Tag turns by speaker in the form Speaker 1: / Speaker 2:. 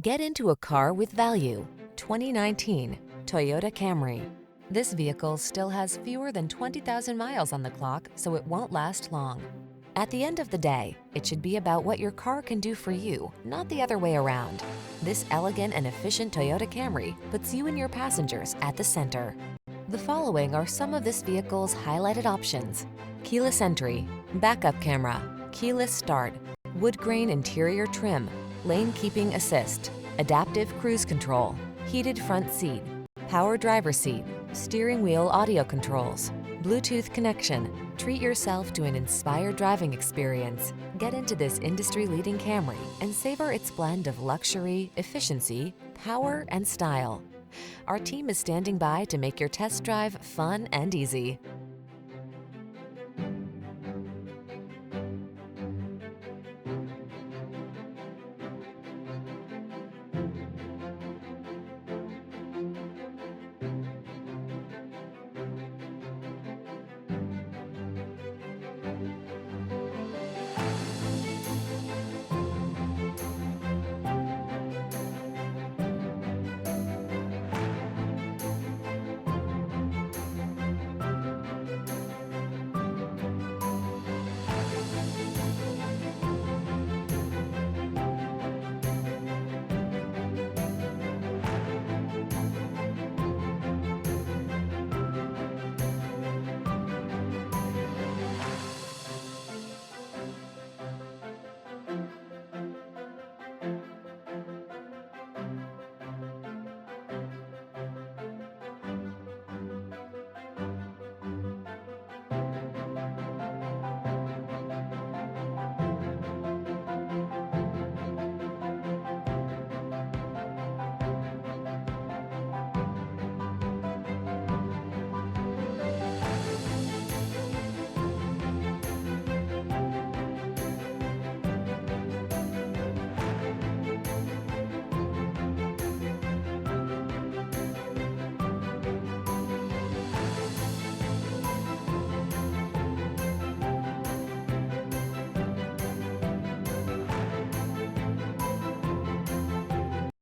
Speaker 1: Get into a car with value. 2019 Toyota Camry. This vehicle still has fewer than 20,000 miles on the clock, so it won't last long. At the end of the day, it should be about what your car can do for you, not the other way around. This elegant and efficient Toyota Camry puts you and your passengers at the center. The following are some of this vehicle's highlighted options: keyless entry, backup camera, keyless start, wood grain interior trim, lane keeping assist, adaptive cruise control, heated front seat, power driver seat, steering wheel audio controls, Bluetooth connection. Treat yourself to an inspired driving experience. Get into this industry-leading Camry and savor its blend of luxury, efficiency, power, and style. Our team is standing by to make your test drive fun and easy.